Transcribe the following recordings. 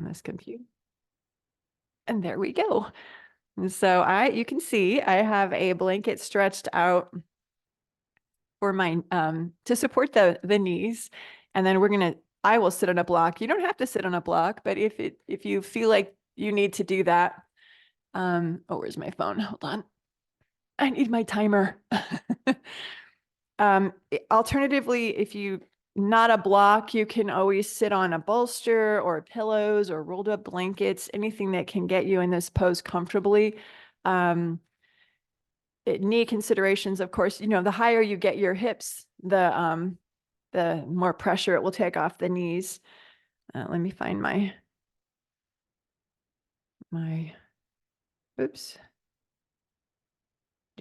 on this computer. And there we go. And so you can see I have a blanket stretched out for my, to support the knees. And then I will sit on a block. You don't have to sit on a block, but if you feel like you need to do that, oh, where's my phone? Hold on. I need my timer. Alternatively, if you not a block, you can always sit on a bolster or pillows or rolled up blankets, anything that can get you in this pose comfortably. Knee considerations, of course, the higher you get your hips, the more pressure it will take off the knees. Let me find my, oops.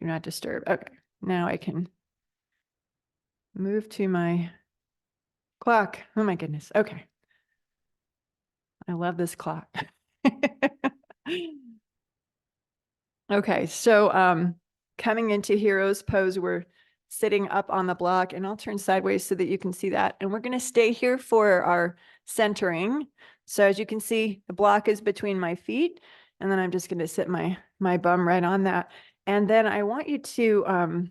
Do not disturb. Okay, now I can move to my clock. Oh my goodness. Okay. I love this clock. Okay, so coming into hero's pose, we're sitting up on the block, and I'll turn sideways so that you can see that. And we're going to stay here for our centering. So as you can see, the block is between my feet, and then I'm just going to sit my bum right on that. And then I want you to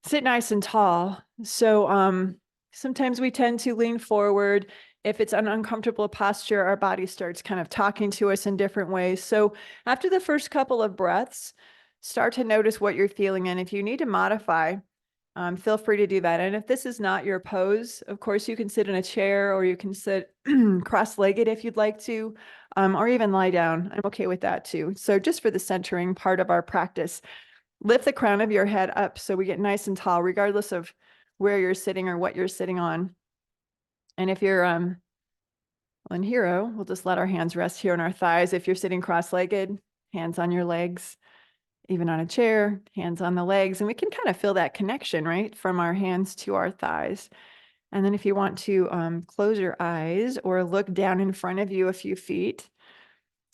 sit nice and tall. So sometimes we tend to lean forward. If it's an uncomfortable posture, our body starts kind of talking to us in different ways. So after the first couple of breaths, start to notice what you're feeling. And if you need to modify, feel free to do that. And if this is not your pose, of course, you can sit in a chair, or you can sit cross-legged if you'd like to, or even lie down. I'm okay with that too. So just for the centering part of our practice, lift the crown of your head up so we get nice and tall, regardless of where you're sitting or what you're sitting on. And if you're in hero, we'll just let our hands rest here on our thighs. If you're sitting cross-legged, hands on your legs. Even on a chair, hands on the legs. And we can kind of feel that connection, right? From our hands to our thighs. And then if you want to close your eyes or look down in front of you a few feet,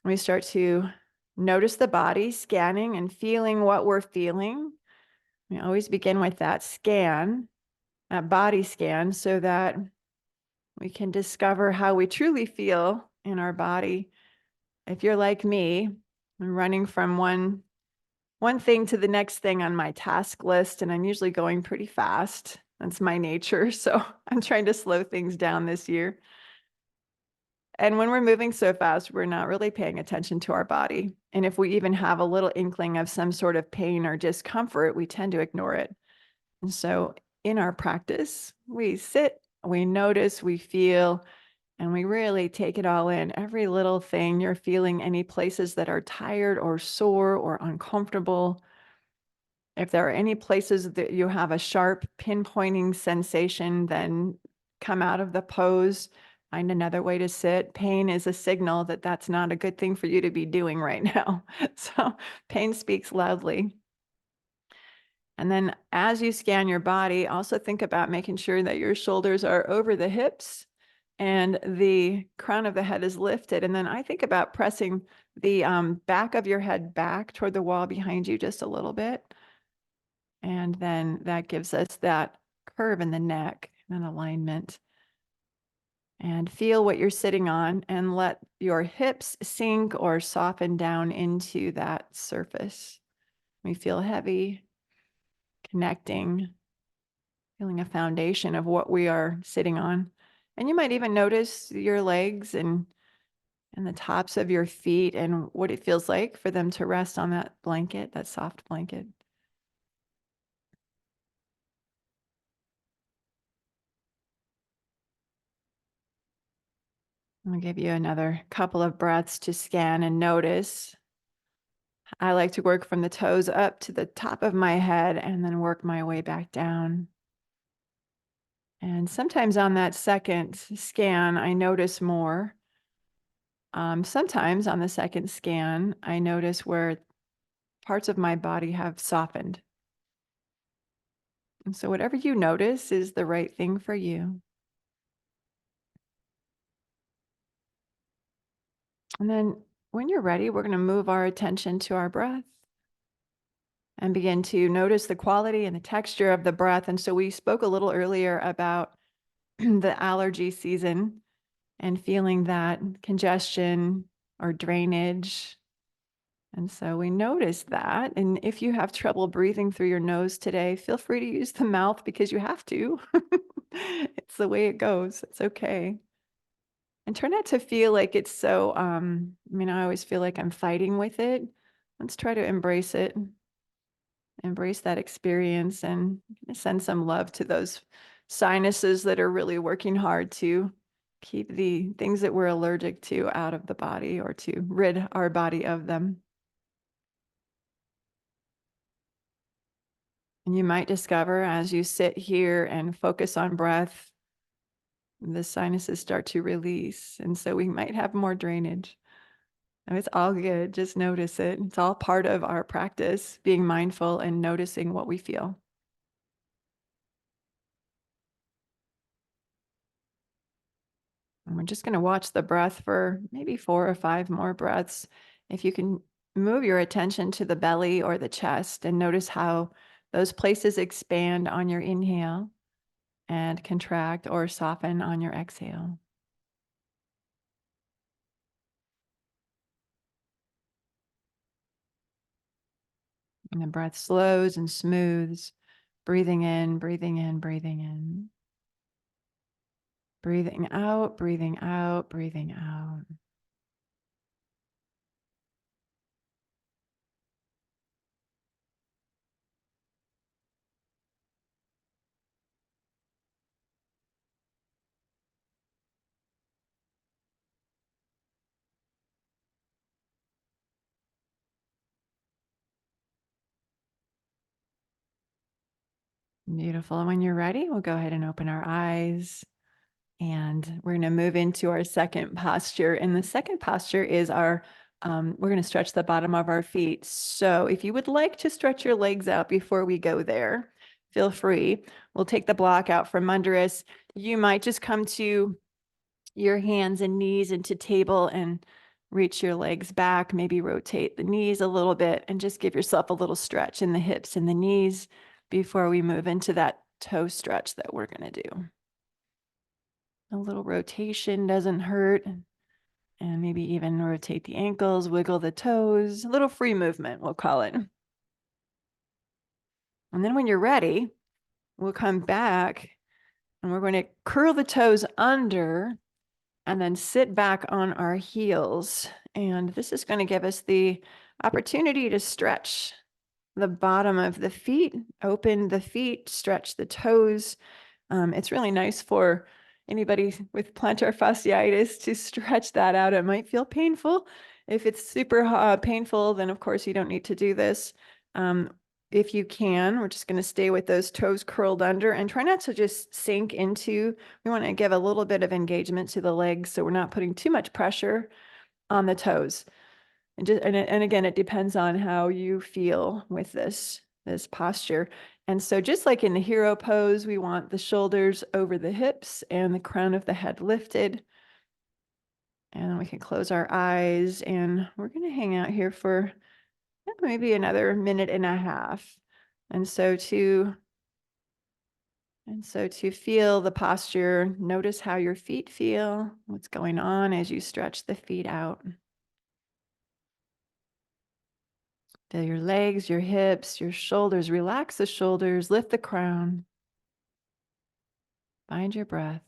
we start to notice the body, scanning and feeling what we're feeling. We always begin with that scan, that body scan, so that we can discover how we truly feel in our body. If you're like me, I'm running from one thing to the next thing on my task list, and I'm usually going pretty fast. That's my nature. So I'm trying to slow things down this year. And when we're moving so fast, we're not really paying attention to our body. And if we even have a little inkling of some sort of pain or discomfort, we tend to ignore it. And so in our practice, we sit, we notice, we feel, and we really take it all in. Every little thing you're feeling, any places that are tired or sore or uncomfortable. If there are any places that you have a sharp pinpointing sensation, then come out of the pose, find another way to sit. Pain is a signal that that's not a good thing for you to be doing right now. So pain speaks loudly. And then as you scan your body, also think about making sure that your shoulders are over the hips and the crown of the head is lifted. And then I think about pressing the back of your head back toward the wall behind you just a little bit. And then that gives us that curve in the neck and alignment. And feel what you're sitting on and let your hips sink or soften down into that surface. We feel heavy, connecting, feeling a foundation of what we are sitting on. And you might even notice your legs and the tops of your feet and what it feels like for them to rest on that blanket, that soft blanket. I'll give you another couple of breaths to scan and notice. I like to work from the toes up to the top of my head and then work my way back down. And sometimes on that second scan, I notice more. Sometimes on the second scan, I notice where parts of my body have softened. And so whatever you notice is the right thing for you. And then when you're ready, we're going to move our attention to our breath and begin to notice the quality and the texture of the breath. And so we spoke a little earlier about the allergy season. and feeling that congestion or drainage. And so we notice that. And if you have trouble breathing through your nose today, feel free to use the mouth because you have to. It's the way it goes. It's okay. And try not to feel like it's so, I always feel like I'm fighting with it. Let's try to embrace it, embrace that experience, and send some love to those sinuses that are really working hard to keep the things that we're allergic to out of the body or to rid our body of them. And you might discover as you sit here and focus on breath, the sinuses start to release. And so we might have more drainage. And it's all good. Just notice it. It's all part of our practice, being mindful and noticing what we feel. And we're just going to watch the breath for maybe 4 or 5 more breaths. If you can move your attention to the belly or the chest and notice how those places expand on your inhale and contract or soften on your exhale. And the breath slows and smooths, breathing in, breathing in, breathing in. Breathing out, breathing out, breathing out. Beautiful. And when you're ready, we'll go ahead and open our eyes. And we're going to move into our second posture. And the second posture is we're going to stretch the bottom of our feet. So if you would like to stretch your legs out before we go there, feel free. We'll take the block out from under us. You might just come to your hands and knees into table and reach your legs back, maybe rotate the knees a little bit and just give yourself a little stretch in the hips and the knees before we move into that toe stretch that we're going to do. A little rotation doesn't hurt. And maybe even rotate the ankles, wiggle the toes, a little free movement, we'll call it. And then when you're ready, we'll come back and we're going to curl the toes under and then sit back on our heels. And this is going to give us the opportunity to stretch the bottom of the feet, open the feet, stretch the toes. It's really nice for anybody with plantar fasciitis to stretch that out. It might feel painful. If it's super painful, then of course you don't need to do this. If you can, we're just going to stay with those toes curled under and try not to just sink into. We want to give a little bit of engagement to the legs so we're not putting too much pressure on the toes. And again, it depends on how you feel with this posture. And so just like in the hero pose, we want the shoulders over the hips and the crown of the head lifted. And then we can close our eyes and we're going to hang out here for maybe another minute and a half. And so to feel the posture, notice how your feet feel, what's going on as you stretch the feet out. Feel your legs, your hips, your shoulders. Relax the shoulders, lift the crown. Find your breath.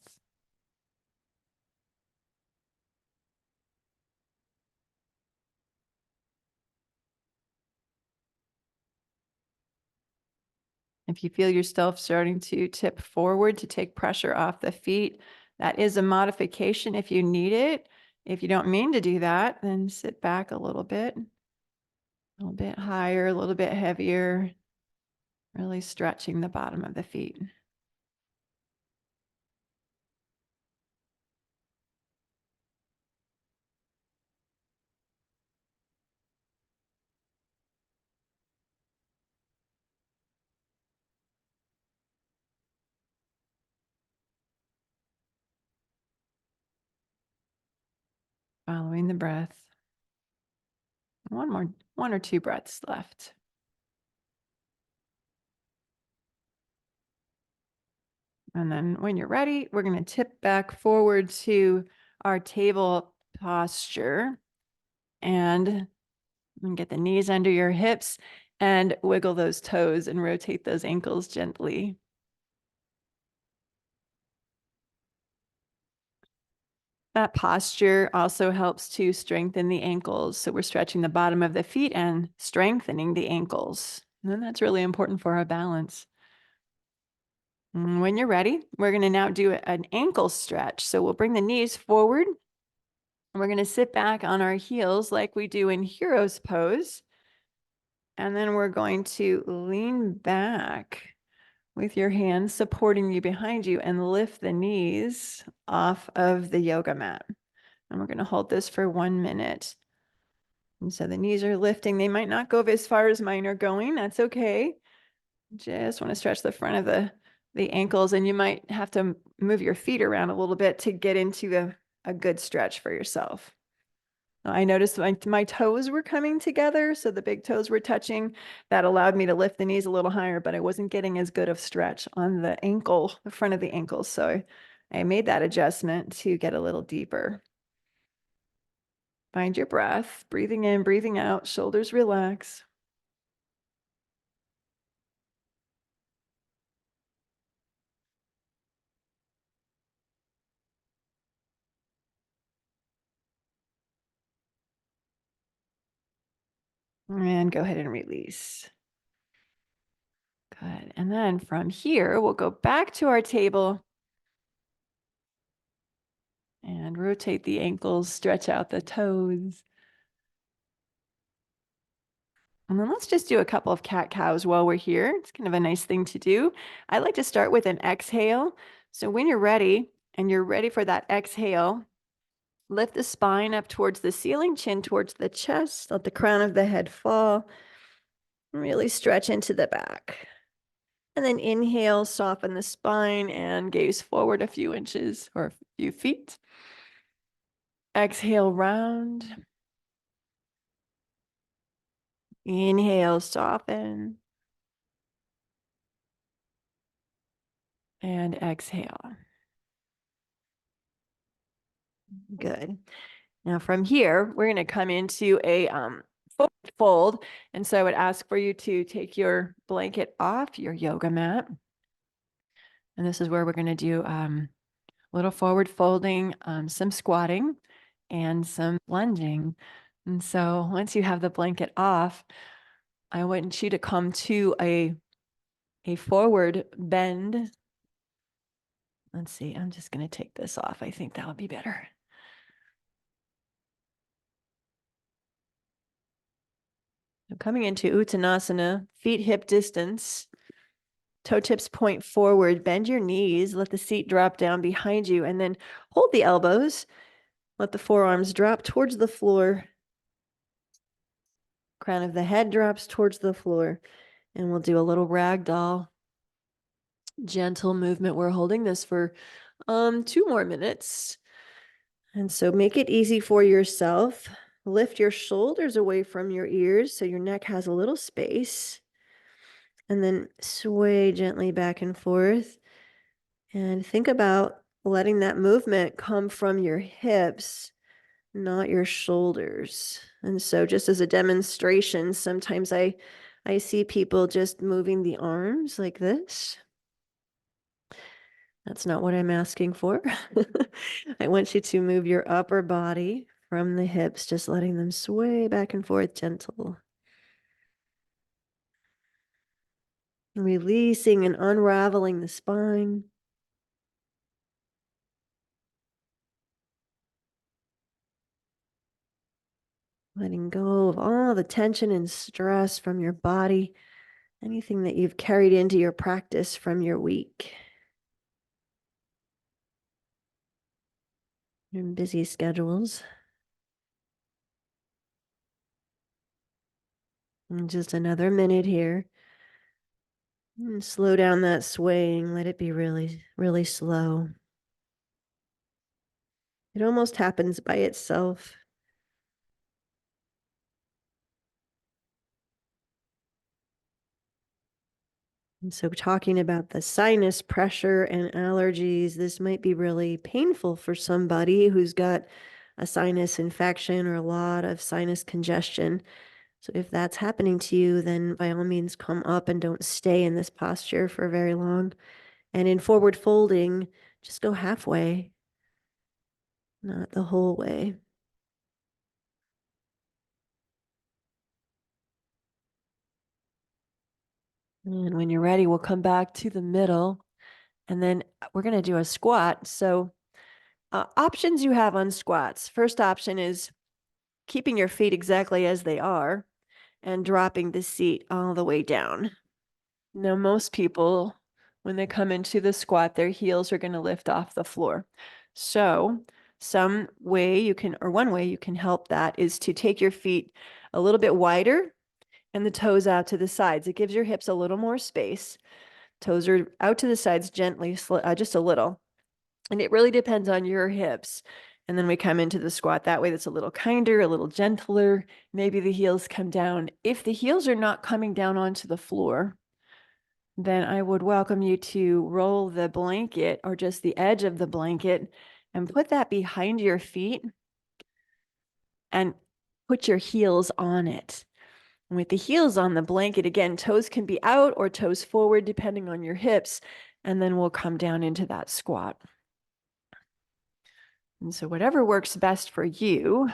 If you feel yourself starting to tip forward to take pressure off the feet, that is a modification if you need it. If you don't mean to do that, then sit back a little bit higher, a little bit heavier, really stretching the bottom of the feet. Following the breath. One or two breaths left. And then when you're ready, we're going to tip back forward to our table posture and get the knees under your hips and wiggle those toes and rotate those ankles gently. That posture also helps to strengthen the ankles. So we're stretching the bottom of the feet and strengthening the ankles. And that's really important for our balance. And when you're ready, we're going to now do an ankle stretch. So we'll bring the knees forward. And we're going to sit back on our heels like we do in hero's pose. And then we're going to lean back with your hands supporting you behind you and lift the knees off of the yoga mat. And we're going to hold this for 1 minute. And so the knees are lifting. They might not go as far as mine are going. That's okay. Just want to stretch the front of the ankles, and you might have to move your feet around a little bit to get into a good stretch for yourself. I noticed my toes were coming together, so the big toes were touching. That allowed me to lift the knees a little higher, but I wasn't getting as good of stretch on the ankle, the front of the ankle. So I made that adjustment to get a little deeper. Find your breath, breathing in, breathing out, shoulders relax. And go ahead and release. Good. And then from here, we'll go back to our table and rotate the ankles, stretch out the toes. And then let's just do a couple of cat-cows while we're here. It's kind of a nice thing to do. I like to start with an exhale. So when you're ready, and you're ready for that exhale, lift the spine up towards the ceiling, chin towards the chest, let the crown of the head fall. Really stretch into the back. And then inhale, soften the spine and gaze forward a few inches or a few feet. Exhale, round. Inhale, soften. And exhale. Good. Now from here, we're going to come into a fold. And so I would ask for you to take your blanket off your yoga mat. And this is where we're going to do a little forward folding, some squatting, and some lunging. And so once you have the blanket off, I want you to come to a forward bend. Let's see, I'm just going to take this off. I think that would be better. So coming into Uttanasana, feet hip distance, toe tips point forward, bend your knees, let the seat drop down behind you, and then hold the elbows. Let the forearms drop towards the floor. Crown of the head drops towards the floor. And we'll do a little ragdoll, gentle movement. We're holding this for 2 more minutes. And so make it easy for yourself. Lift your shoulders away from your ears so your neck has a little space. And then sway gently back and forth. And think about letting that movement come from your hips, not your shoulders. And so just as a demonstration, sometimes I see people just moving the arms like this. That's not what I'm asking for. I want you to move your upper body from the hips, just letting them sway back and forth, gentle. Releasing and unraveling the spine. Letting go of all the tension and stress from your body, anything that you've carried into your practice from your week. Your busy schedules. And just another minute here. And slow down that swaying. Let it be really, really slow. It almost happens by itself. And so talking about the sinus pressure and allergies, this might be really painful for somebody who's got a sinus infection or a lot of sinus congestion. So if that's happening to you, then by all means come up and don't stay in this posture for very long. And in forward folding, just go halfway, not the whole way. And when you're ready, we'll come back to the middle, and then we're going to do a squat. So options you have on squats. First option is keeping your feet exactly as they are and dropping the seat all the way down. Now, most people, when they come into the squat, their heels are going to lift off the floor. So one way you can help that is to take your feet a little bit wider and the toes out to the sides. It gives your hips a little more space. Toes are out to the sides gently, just a little. And it really depends on your hips. And then we come into the squat that way. That's a little kinder, a little gentler. Maybe the heels come down. If the heels are not coming down onto the floor, then I would welcome you to roll the blanket or just the edge of the blanket and put that behind your feet and put your heels on it. With the heels on the blanket, again, toes can be out or toes forward, depending on your hips. And then we'll come down into that squat. And so whatever works best for you,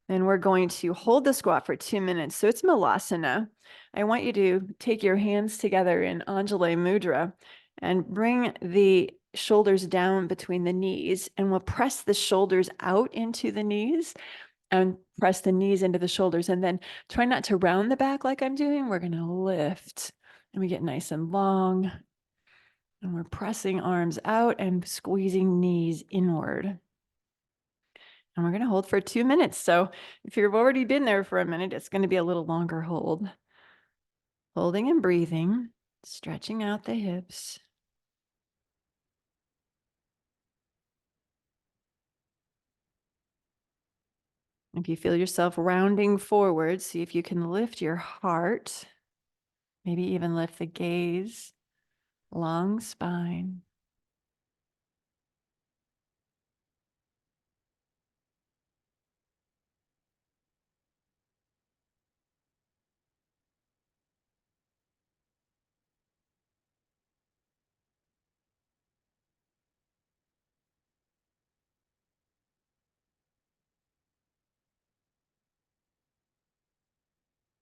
then we're going to hold the squat for 2 minutes. So it's Malasana. I want you to take your hands together in Anjali Mudra and bring the shoulders down between the knees. And we'll press the shoulders out into the knees and press the knees into the shoulders. And then try not to round the back like I'm doing. We're going to lift and we get nice and long. And we're pressing arms out and squeezing knees inward. And we're going to hold for 2 minutes. So if you've already been there for a minute, it's going to be a little longer hold. Holding and breathing, stretching out the hips. If you feel yourself rounding forward, see if you can lift your heart, maybe even lift the gaze, long spine.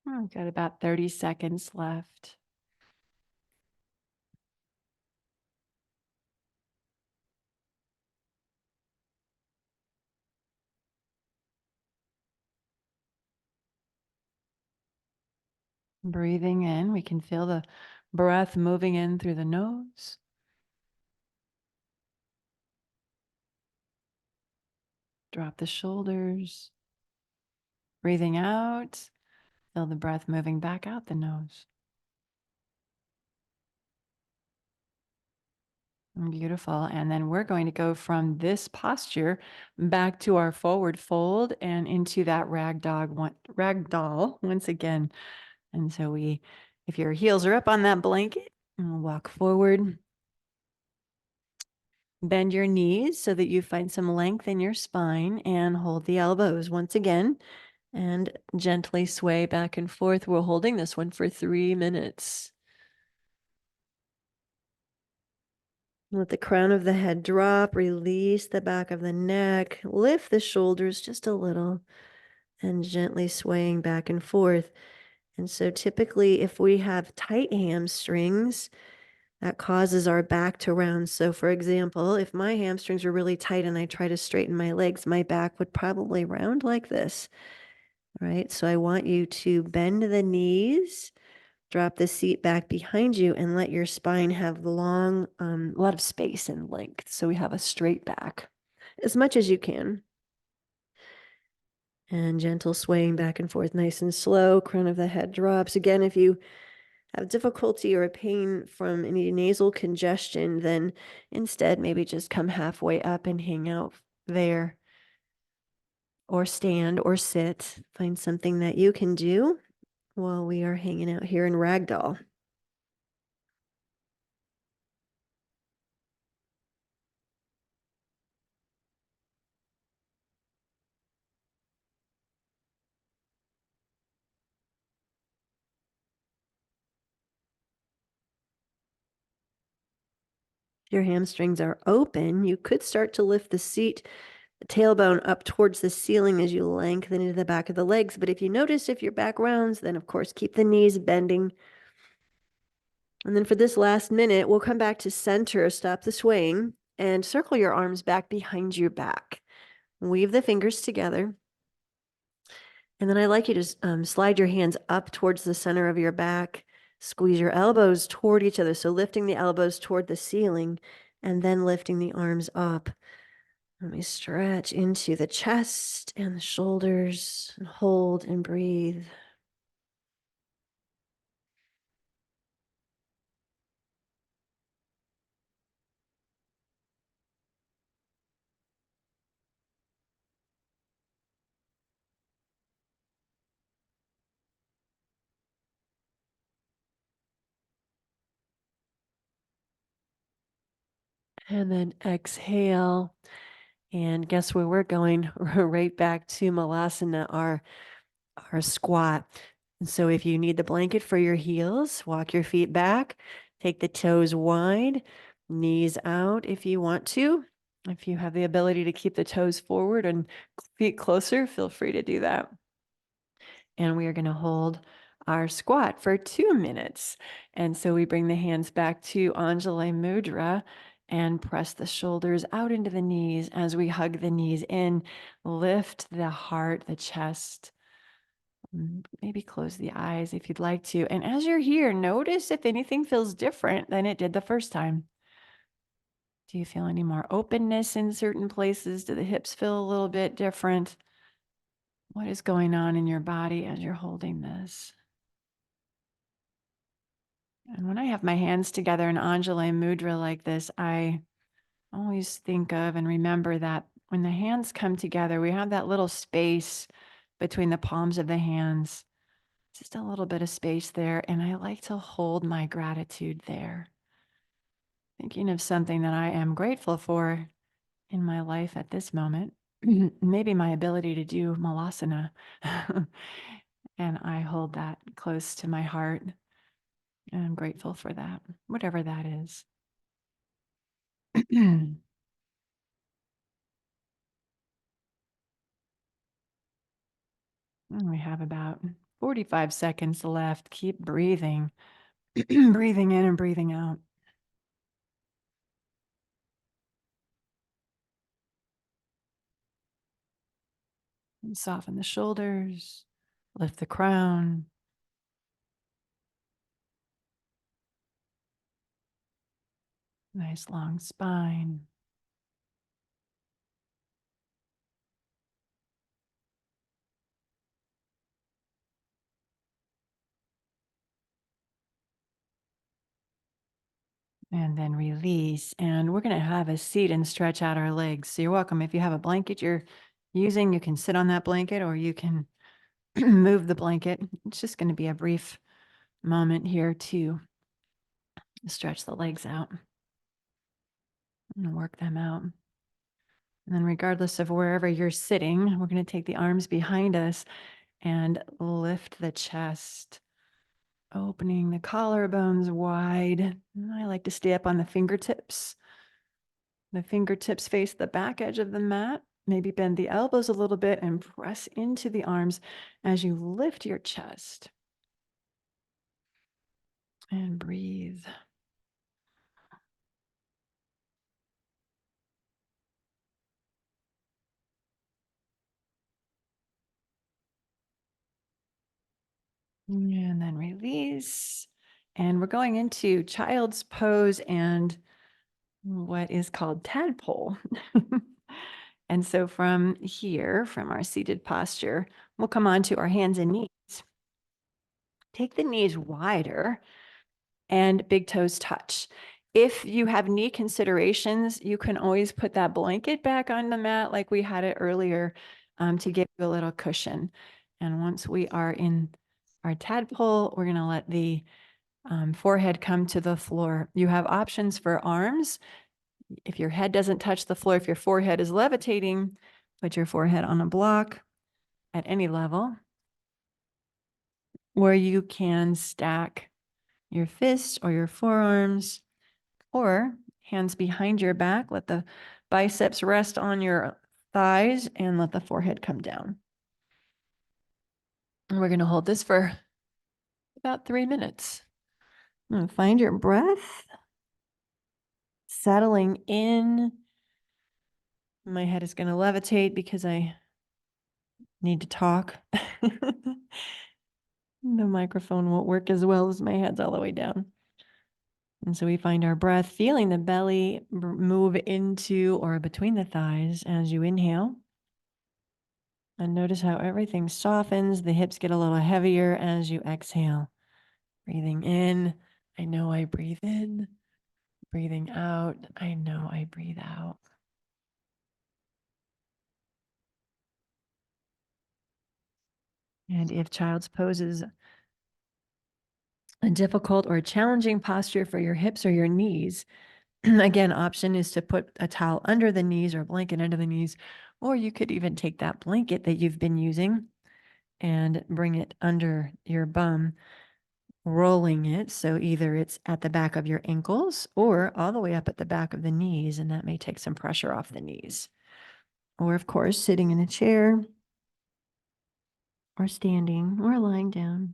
We've got about 30 seconds left. Breathing in, we can feel the breath moving in through the nose. Drop the shoulders. Breathing out, feel the breath moving back out the nose. Beautiful. And then we're going to go from this posture back to our forward fold and into that ragdoll once again. And so if your heels are up on that blanket, and we'll walk forward. Bend your knees so that you find some length in your spine and hold the elbows once again and gently sway back and forth. We're holding this one for 3 minutes. Let the crown of the head drop, release the back of the neck, lift the shoulders just a little, and gently swaying back and forth. And so typically, if we have tight hamstrings, that causes our back to round. So for example, if my hamstrings are really tight and I try to straighten my legs, my back would probably round like this. All right, so I want you to bend the knees, drop the seat back behind you, and let your spine have a lot of space and length. So we have a straight back as much as you can. And gentle swaying back and forth, nice and slow. Crown of the head drops. Again, if you have difficulty or a pain from any nasal congestion, then instead maybe just come halfway up and hang out there. Or stand or sit. Find something that you can do while we are hanging out here in Ragdoll. your hamstrings are open, you could start to lift the seat, the tailbone up towards the ceiling as you lengthen into the back of the legs. But if you notice, if your back rounds, then of course, keep the knees bending. And then for this last minute, we'll come back to center, stop the swaying, and circle your arms back behind your back. Weave the fingers together. And then I like you to slide your hands up towards the center of your back. Squeeze your elbows toward each other. So lifting the elbows toward the ceiling and then lifting the arms up. Let me stretch into the chest and the shoulders and hold and breathe. And then exhale. And guess where we're going? Right back to Malasana, our squat. And so if you need the blanket for your heels, walk your feet back, take the toes wide, knees out if you want to. If you have the ability to keep the toes forward and feet closer, feel free to do that. And we are going to hold our squat for 2 minutes. And so we bring the hands back to Anjali Mudra and press the shoulders out into the knees as we hug the knees in, lift the heart, the chest. Maybe close the eyes if you'd like to. And as you're here, notice if anything feels different than it did the first time. Do you feel any more openness in certain places? Do the hips feel a little bit different? What is going on in your body as you're holding this? And when I have my hands together in Anjali Mudra like this, I always think of and remember that when the hands come together, we have that little space between the palms of the hands, just a little bit of space there. And I like to hold my gratitude there, thinking of something that I am grateful for in my life at this moment. Maybe my ability to do Malasana. And I hold that close to my heart. And I'm grateful for that, whatever that is. And we have about 45 seconds left. Keep breathing, breathing in and breathing out. And soften the shoulders, lift the crown. Nice long spine. And then release. And we're going to have a seat and stretch out our legs. So you're welcome. If you have a blanket you're using, you can sit on that blanket or you can move the blanket. It's just going to be a brief moment here to stretch the legs out and work them out. And then regardless of wherever you're sitting, we're going to take the arms behind us and lift the chest, opening the collarbones wide. I like to stay up on the fingertips. The fingertips face the back edge of the mat. Maybe bend the elbows a little bit and press into the arms as you lift your chest. And breathe. And then release. And we're going into child's pose and what is called tadpole. And so from here, from our seated posture, we'll come on to our hands and knees. Take the knees wider and big toes touch. If you have knee considerations, you can always put that blanket back on the mat like we had it earlier to give you a little cushion. And once we are in our tadpole, we're going to let the forehead come to the floor. You have options for arms. If your head doesn't touch the floor, if your forehead is levitating, put your forehead on a block at any level where you can stack your fists or your forearms. Or hands behind your back. Let the biceps rest on your thighs and let the forehead come down. And we're going to hold this for about 3 minutes. And find your breath. Settling in. My head is going to levitate because I need to talk. The microphone won't work as well as my head's all the way down. And so we find our breath, feeling the belly move into or between the thighs as you inhale. And notice how everything softens. The hips get a little heavier as you exhale. Breathing in. I know I breathe in. Breathing out. I know I breathe out. And if child's pose is a difficult or challenging posture for your hips or your knees, again, option is to put a towel under the knees or a blanket under the knees, or you could even take that blanket that you've been using and bring it under your bum, rolling it. So either it's at the back of your ankles or all the way up at the back of the knees, and that may take some pressure off the knees. Or of course, sitting in a chair or standing or lying down.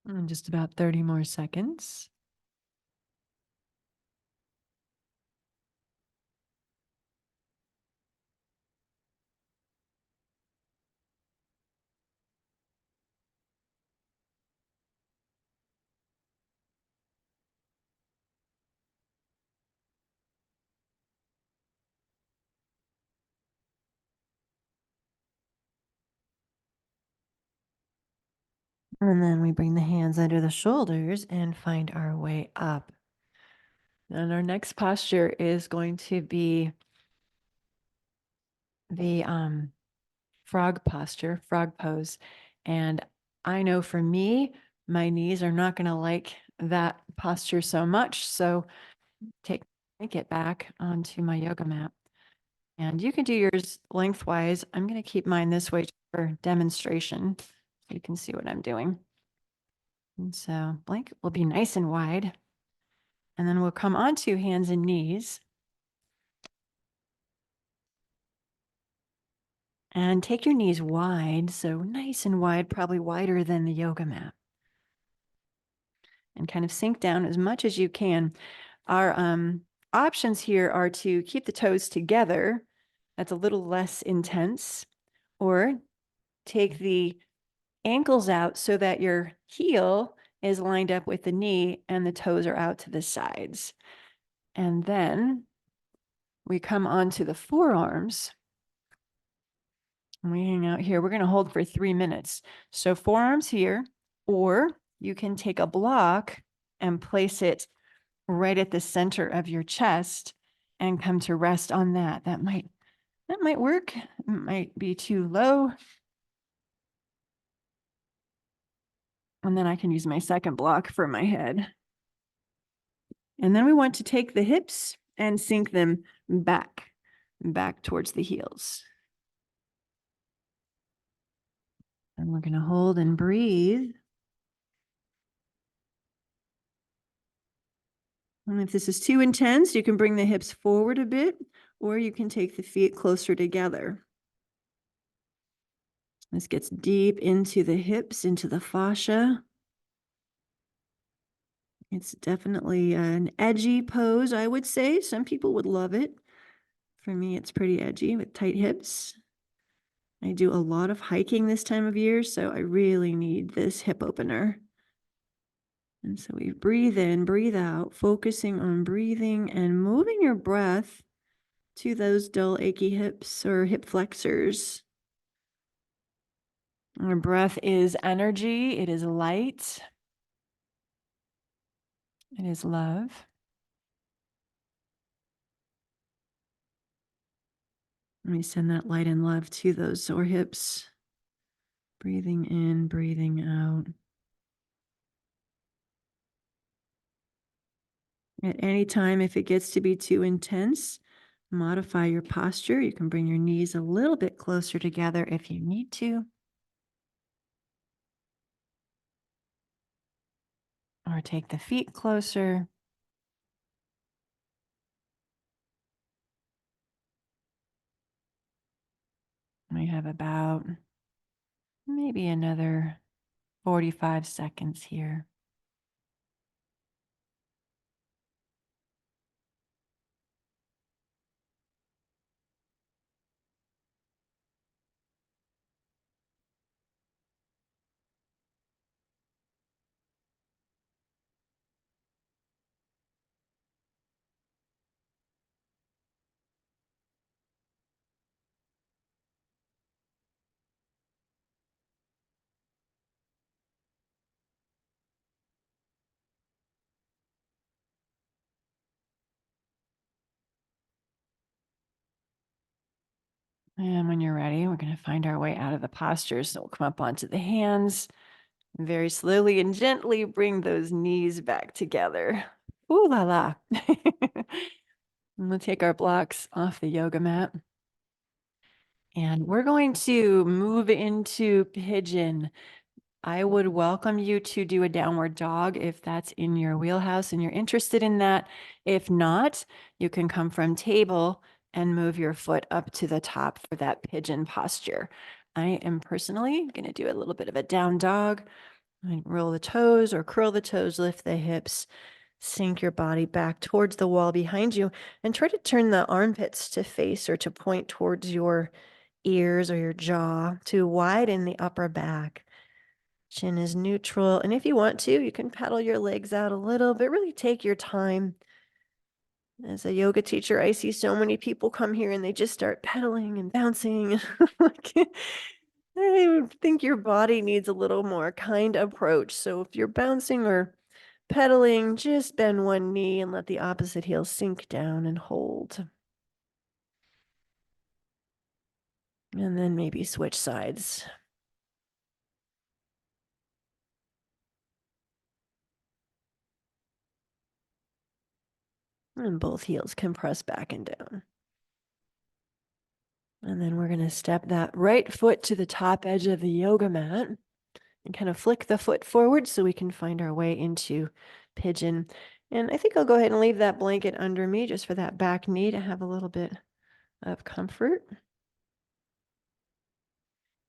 And just about 30 more seconds. And then we bring the hands under the shoulders and find our way up. And our next posture is going to be the frog posture, frog pose. And I know for me, my knees are not going to like that posture so much. So take it back onto my yoga mat. And you can do yours lengthwise. I'm going to keep mine this way for demonstration. So you can see what I'm doing. And so blanket will be nice and wide. And then we'll come onto hands and knees. And take your knees wide, so nice and wide, probably wider than the yoga mat. And kind of sink down as much as you can. Our options here are to keep the toes together. That's a little less intense. Or take the ankles out so that your heel is lined up with the knee and the toes are out to the sides. And then we come onto the forearms. And we hang out here. We're going to hold for 3 minutes. So forearms here, or you can take a block and place it right at the center of your chest and come to rest on that. That might work. It might be too low. And then I can use my second block for my head. And then we want to take the hips and sink them back towards the heels. And we're going to hold and breathe. And if this is too intense, you can bring the hips forward a bit, or you can take the feet closer together. This gets deep into the hips, into the fascia. It's definitely an edgy pose, I would say. Some people would love it. For me, it's pretty edgy with tight hips. I do a lot of hiking this time of year, so I really need this hip opener. And so we breathe in, breathe out, focusing on breathing and moving your breath to those dull, achy hips or hip flexors. Our breath is energy. It is light. It is love. Let me send that light and love to those sore hips. Breathing in, breathing out. At any time, if it gets to be too intense, modify your posture. You can bring your knees a little bit closer together if you need to. Or take the feet closer. We have about maybe another 45 seconds here. And when you're ready, we're going to find our way out of the posture. So we'll come up onto the hands, very slowly and gently bring those knees back together. Ooh la la. And we'll take our blocks off the yoga mat. And we're going to move into pigeon. I would welcome you to do a downward dog if that's in your wheelhouse and you're interested in that. If not, you can come from table and move your foot up to the top for that pigeon posture. I am personally going to do a little bit of a down dog. Roll the toes or curl the toes, lift the hips, sink your body back towards the wall behind you, and try to turn the armpits to face or to point towards your ears or your jaw to widen the upper back. Chin is neutral. And if you want to, you can pedal your legs out a little, but really take your time. As a yoga teacher, I see so many people come here and they just start pedaling and bouncing. I would think your body needs a little more kind approach. So if you're bouncing or pedaling, just bend one knee and let the opposite heel sink down and hold. And then maybe switch sides. And both heels can press back and down. And then we're going to step that right foot to the top edge of the yoga mat and kind of flick the foot forward so we can find our way into pigeon. And I think I'll go ahead and leave that blanket under me just for that back knee to have a little bit of comfort.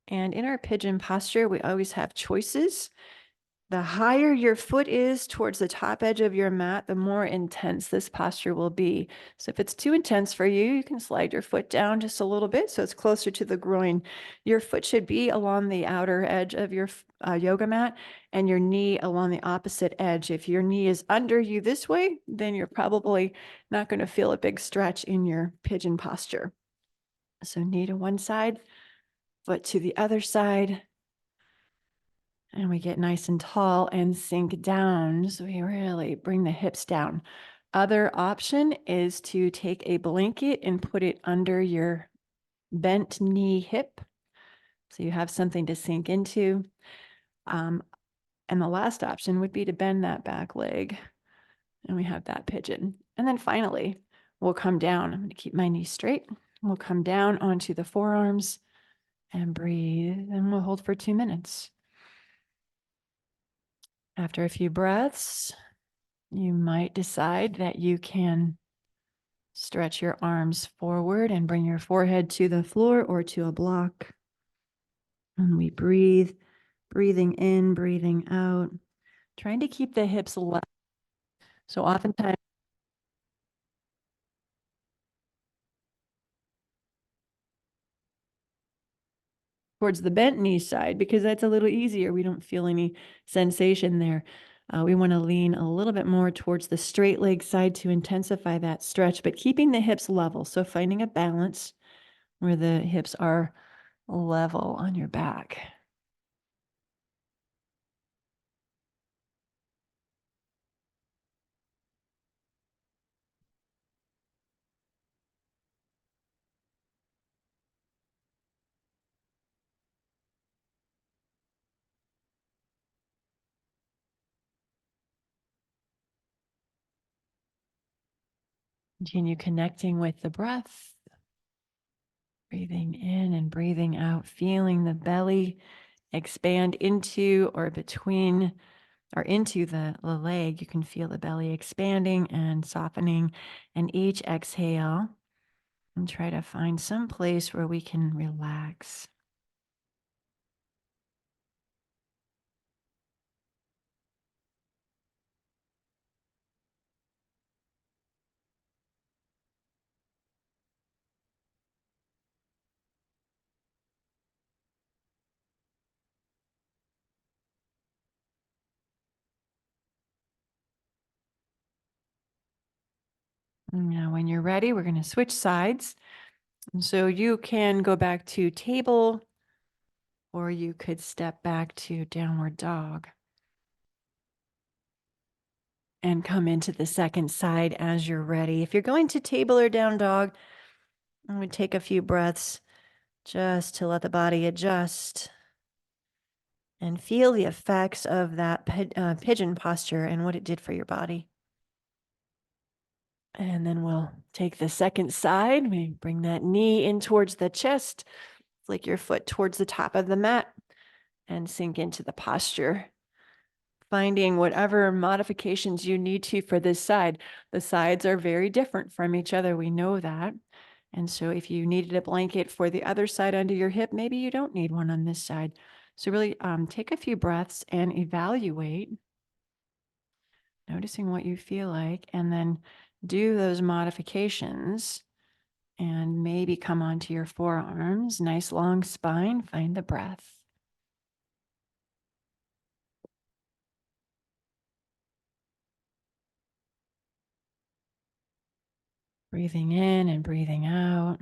And in our pigeon posture, we always have choices. The higher your foot is towards the top edge of your mat, the more intense this posture will be. So if it's too intense for you, you can slide your foot down just a little bit so it's closer to the groin. Your foot should be along the outer edge of your yoga mat and your knee along the opposite edge. If your knee is under you this way, then you're probably not going to feel a big stretch in your pigeon posture. So knee to one side, foot to the other side. And we get nice and tall and sink down. So we really bring the hips down. Other option is to take a blanket and put it under your bent knee hip. So you have something to sink into. And the last option would be to bend that back leg. And we have that pigeon. And then finally, we'll come down. I'm going to keep my knees straight. We'll come down onto the forearms and breathe. And we'll hold for 2 minutes. After a few breaths, you might decide that you can stretch your arms forward and bring your forehead to the floor or to a block. And we breathe, breathing in, breathing out, trying to keep the hips level. So oftentimes, towards the bent knee side, because that's a little easier. We don't feel any sensation there. We want to lean a little bit more towards the straight leg side to intensify that stretch, but keeping the hips level. So finding a balance where the hips are level on your back. Continue connecting with the breath. Breathing in and breathing out, feeling the belly expand into or between or into the leg. You can feel the belly expanding and softening. And each exhale, and try to find some place where we can relax. Now, when you're ready, we're going to switch sides. And so you can go back to table, or you could step back to downward dog and come into the second side as you're ready. If you're going to table or down dog, I would take a few breaths just to let the body adjust and feel the effects of that pigeon posture and what it did for your body. And then we'll take the second side. We bring that knee in towards the chest, flick your foot towards the top of the mat, and sink into the posture. Finding whatever modifications you need to for this side. The sides are very different from each other. We know that. And so if you needed a blanket for the other side under your hip, maybe you don't need one on this side. So really take a few breaths and evaluate, noticing what you feel like, and then do those modifications and maybe come onto your forearms. Nice long spine, find the breath. Breathing in and breathing out.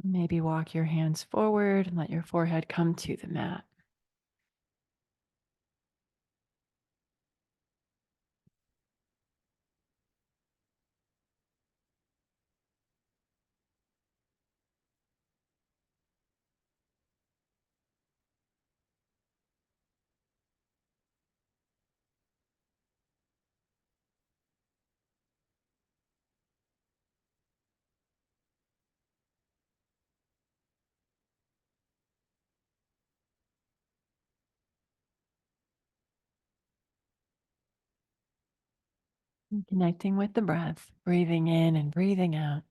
Maybe walk your hands forward and let your forehead come to the mat. And connecting with the breath, breathing in and breathing out.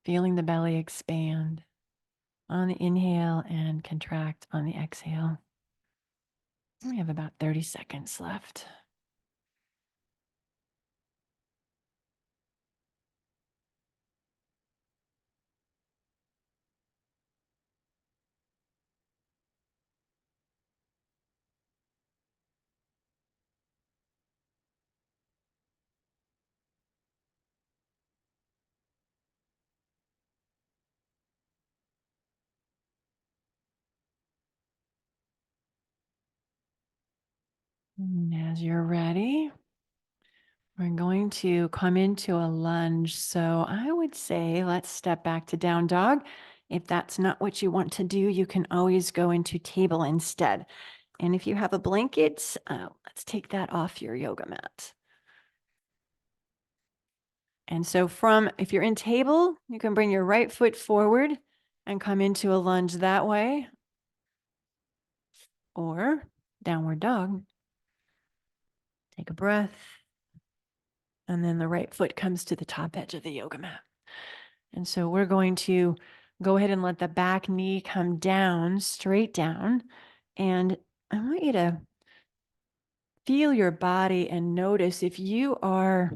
Feeling the belly expand on the inhale and contract on the exhale. We have about 30 seconds left. And as you're ready, we're going to come into a lunge. So I would say let's step back to down dog. If that's not what you want to do, you can always go into table instead. And if you have a blanket, let's take that off your yoga mat. And so if you're in table, you can bring your right foot forward and come into a lunge that way, or downward dog. Take a breath. And then the right foot comes to the top edge of the yoga mat. And so we're going to go ahead and let the back knee come down, straight down. And I want you to feel your body and notice if you are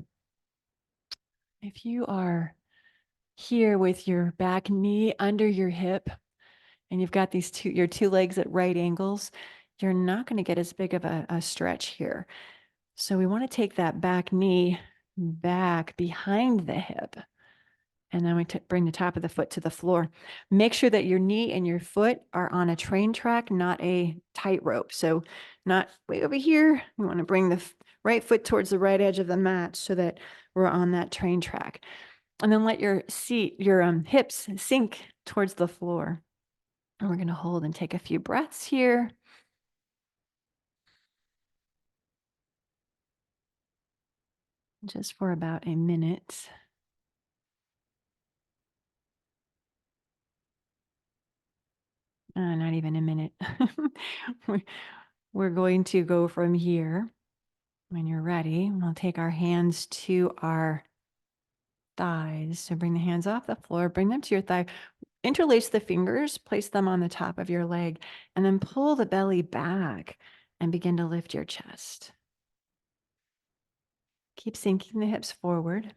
here with your back knee under your hip and you've got your two legs at right angles, you're not going to get as big of a stretch here. So we want to take that back knee back behind the hip And then we bring the top of the foot to the floor. Make sure that your knee and your foot are on a train track, not a tightrope. So not way over here. You want to bring the right foot towards the right edge of the mat so that we're on that train track. And then let your hips sink towards the floor. And we're going to hold and take a few breaths here. Just for about a minute. Not even a minute. We're going to go from here. When you're ready, we'll take our hands to our thighs. So bring the hands off the floor, bring them to your thigh. Interlace the fingers, place them on the top of your leg, and then pull the belly back and begin to lift your chest. Keep sinking the hips forward.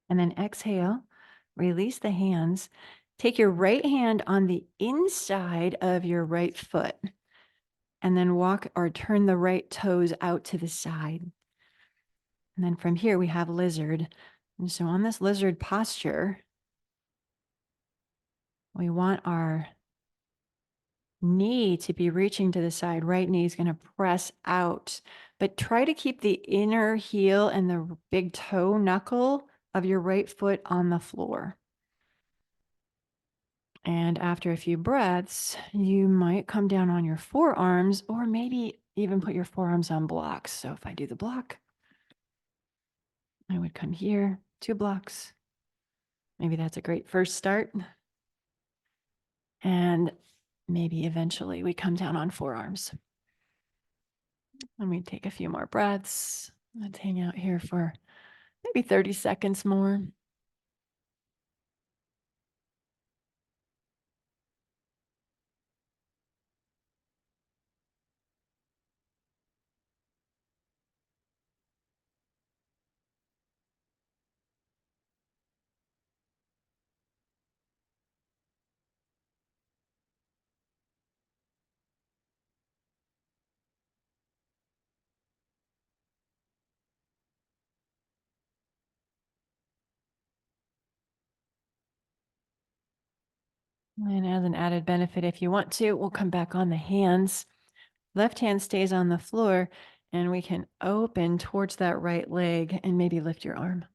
And then exhale, release the hands. Take your right hand on the inside of your right foot and then walk or turn the right toes out to the side. And then from here, we have lizard. And so on this lizard posture, we want our knee to be reaching to the side. Right knee is going to press out, but try to keep the inner heel and the big toe knuckle of your right foot on the floor. And after a few breaths, you might come down on your forearms or maybe even put your forearms on blocks. So if I do the block, I would come here, 2 blocks. Maybe that's a great first start. And maybe eventually we come down on forearms. And we take a few more breaths. Let's hang out here for maybe 30 seconds more. And as an added benefit, if you want to, we'll come back on the hands. Left hand stays on the floor and we can open towards that right leg and maybe lift your arm.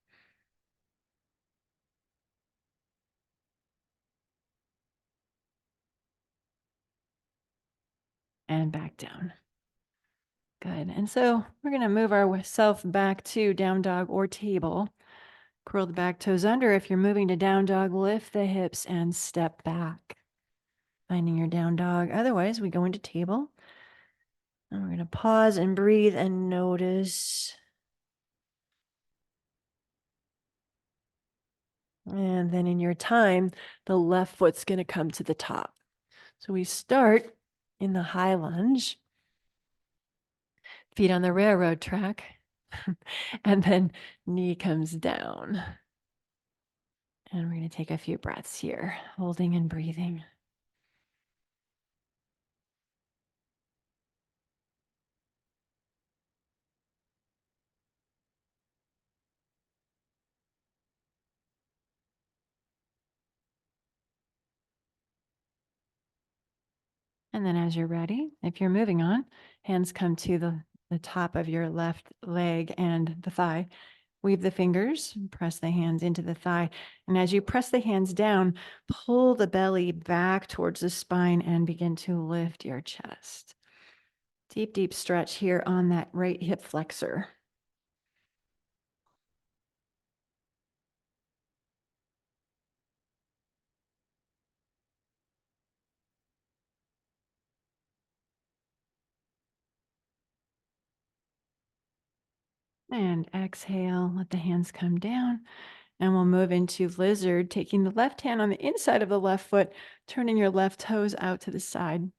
And back down. Good. And so we're going to move ourselves back to down dog or table. Curl the back toes under. If you're moving to down dog, lift the hips and step back. Finding your down dog. Otherwise, we go into table. And we're going to pause and breathe and notice. And then in your time, the left foot's going to come to the top. So we start in the high lunge, feet on the railroad track, and then knee comes down. And we're going to take a few breaths here, holding and breathing. And then as you're ready, if you're moving on, hands come to the top of your left leg and the thigh. Weave the fingers, press the hands into the thigh. And as you press the hands down, pull the belly back towards the spine and begin to lift your chest. Deep, deep stretch here on that right hip flexor. And exhale, let the hands come down. And we'll move into lizard, taking the left hand on the inside of the left foot, turning your left toes out to the side.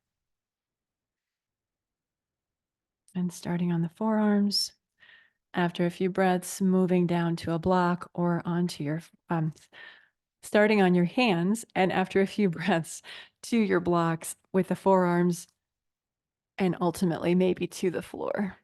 And starting on the forearms. After a few breaths, moving down to a block or onto your, starting on your hands. And after a few breaths, to your blocks with the forearms and ultimately maybe to the floor.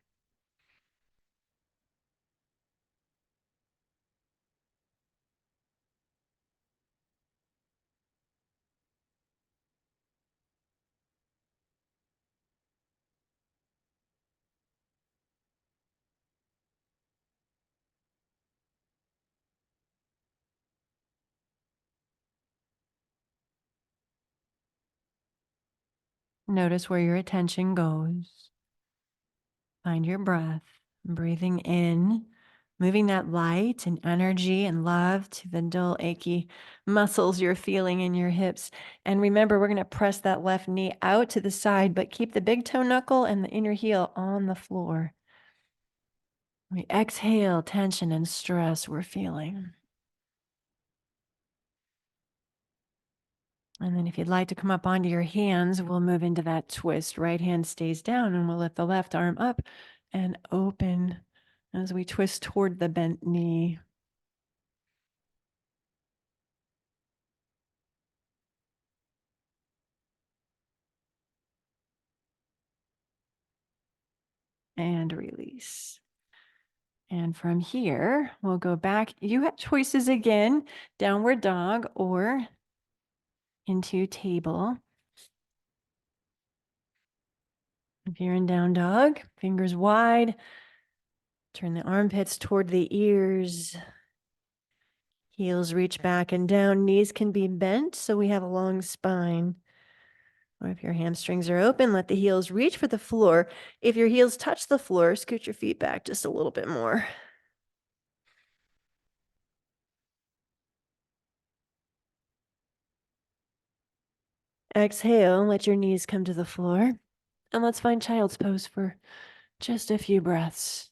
Notice where your attention goes. Find your breath, breathing in, moving that light and energy and love to the dull, achy muscles you're feeling in your hips. And remember, we're going to press that left knee out to the side, but keep the big toe knuckle and the inner heel on the floor. We exhale tension and stress we're feeling. And then if you'd like to come up onto your hands, we'll move into that twist. Right hand stays down and we'll lift the left arm up and open as we twist toward the bent knee. And release. And from here, we'll go back. You have choices again, downward dog or into table. If you're in down dog, fingers wide, turn the armpits toward the ears. Heels reach back and down. Knees can be bent so we have a long spine. Or if your hamstrings are open, let the heels reach for the floor. If your heels touch the floor, scoot your feet back just a little bit more. Exhale, let your knees come to the floor. And let's find child's pose for just a few breaths.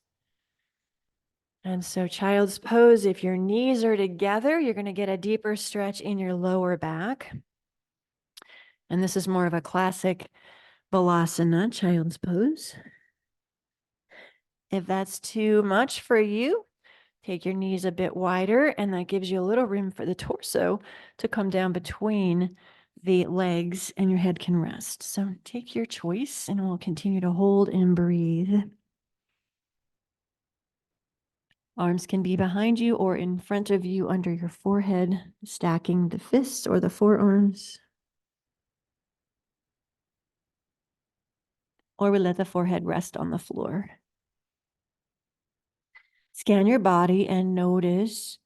And so child's pose, if your knees are together, you're going to get a deeper stretch in your lower back. And this is more of a classic Balasana, child's pose. If that's too much for you, take your knees a bit wider, and that gives you a little room for the torso to come down between the legs and your head can rest. So take your choice, and we'll continue to hold and breathe. Arms can be behind you or in front of you under your forehead, stacking the fists or the forearms. Or we let the forehead rest on the floor. Scan your body and notice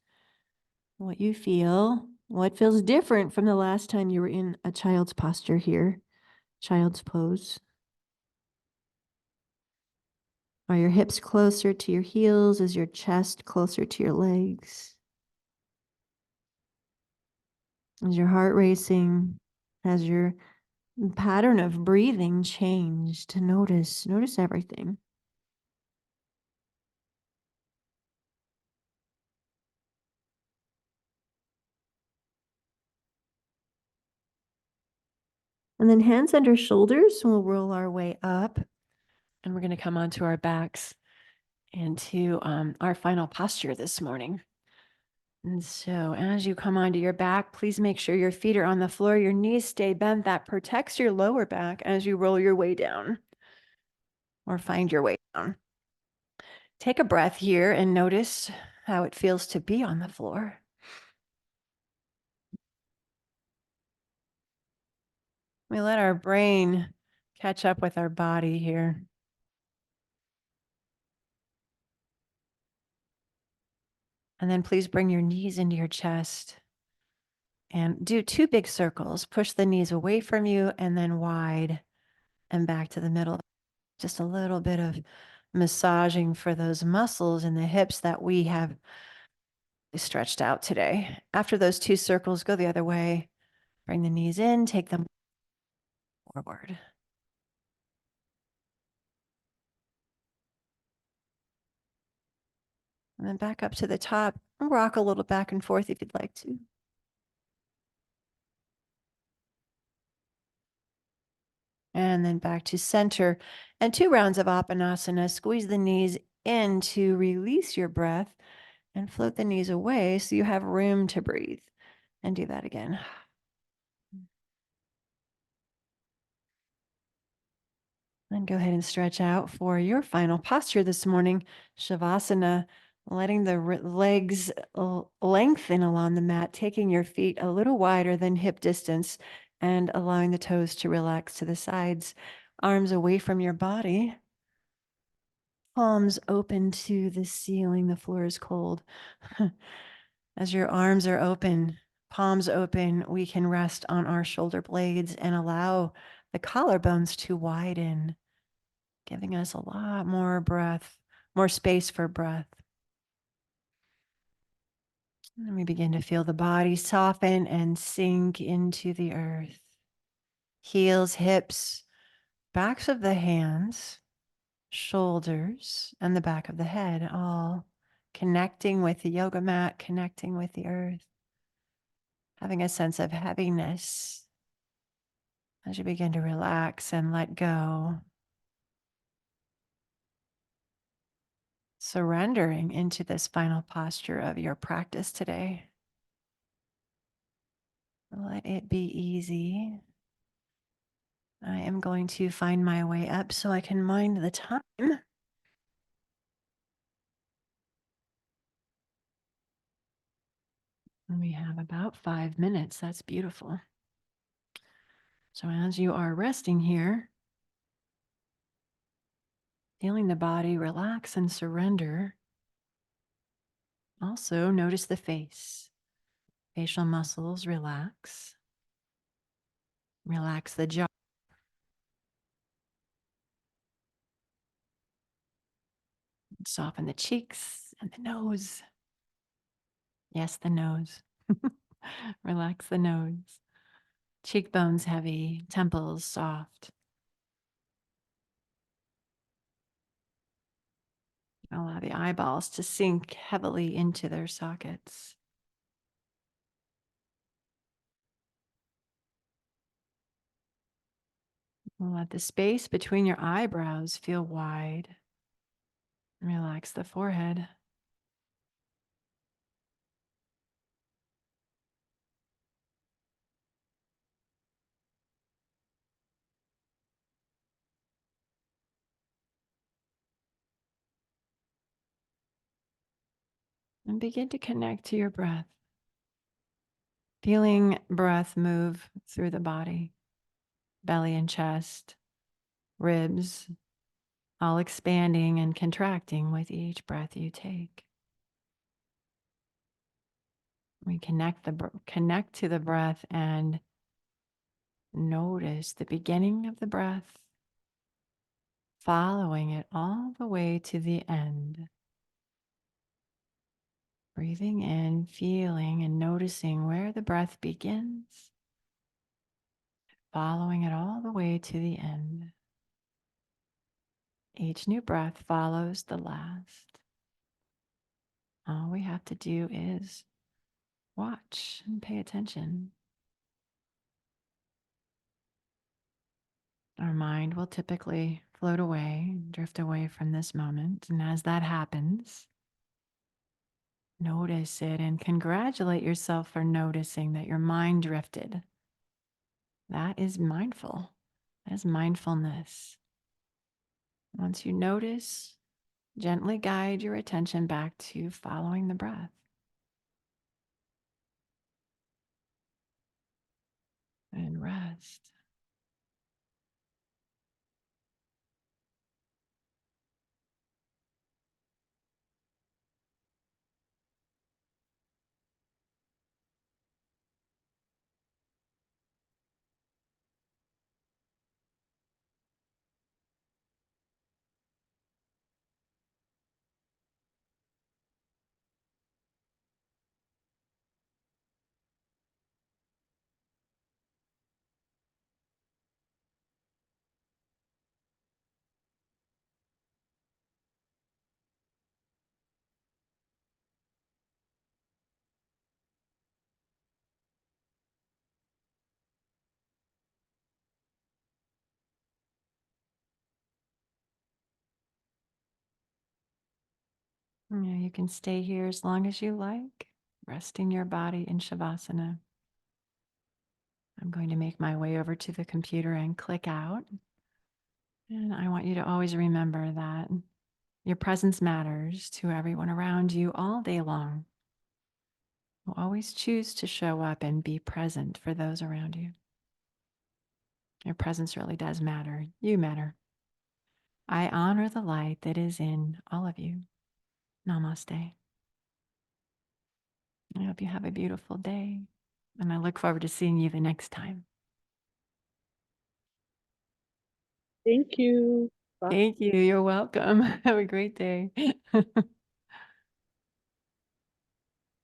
what you feel, what feels different from the last time you were in a child's posture here, child's pose. Are your hips closer to your heels? Is your chest closer to your legs? Is your heart racing? Has your pattern of breathing changed? Notice everything. And then hands under shoulders, we'll roll our way up. And we're going to come onto our backs and to our final posture this morning. And so as you come onto your back, please make sure your feet are on the floor, your knees stay bent. That protects your lower back as you roll your way down or find your way down. Take a breath here and notice how it feels to be on the floor. We let our brain catch up with our body here. And then please bring your knees into your chest and do 2 big circles. Push the knees away from you and then wide and back to the middle. Just a little bit of massaging for those muscles in the hips that we have stretched out today. After those 2 circles, go the other way. Bring the knees in, take them forward. And then back up to the top. Rock a little back and forth if you'd like to. And then back to center. And 2 rounds of Apanasana. Squeeze the knees in to release your breath and float the knees away so you have room to breathe. And do that again. Then go ahead and stretch out for your final posture this morning, Shavasana, letting the legs lengthen along the mat, taking your feet a little wider than hip distance and allowing the toes to relax to the sides, arms away from your body, palms open to the ceiling. The floor is cold. As your arms are open, palms open, we can rest on our shoulder blades and allow the collarbones to widen, giving us a lot more breath, more space for breath. And we begin to feel the body soften and sink into the earth. Heels, hips, backs of the hands, shoulders, and the back of the head, all connecting with the yoga mat, connecting with the earth, having a sense of heaviness as you begin to relax and let go. Surrendering into this final posture of your practice today. Let it be easy. I am going to find my way up so I can mind the time. And we have about 5 minutes. That's beautiful. So as you are resting here, feeling the body relax and surrender, also notice the face. Facial muscles relax. Relax the jaw. Soften the cheeks and the nose. Yes, the nose. Relax the nose. Cheekbones heavy, temples soft. Allow the eyeballs to sink heavily into their sockets. Let the space between your eyebrows feel wide. Relax the forehead. And begin to connect to your breath. Feeling breath move through the body, belly and chest, ribs, all expanding and contracting with each breath you take. We connect to the breath and notice the beginning of the breath, following it all the way to the end. Breathing in, feeling and noticing where the breath begins, following it all the way to the end. Each new breath follows the last. All we have to do is watch and pay attention. Our mind will typically float away, drift away from this moment. And as that happens, notice it and congratulate yourself for noticing that your mind drifted. That is mindful. That is mindfulness. Once you notice, gently guide your attention back to following the breath. And rest. Yeah, you can stay here as long as you like, resting your body in Shavasana. I'm going to make my way over to the computer and click out. And I want you to always remember that your presence matters to everyone around you all day long. We'll always choose to show up and be present for those around you. Your presence really does matter. You matter. I honor the light that is in all of you. Namaste. I hope you have a beautiful day, and I look forward to seeing you the next time. Thank you. Bye. Thank you. You're welcome. Have a great day.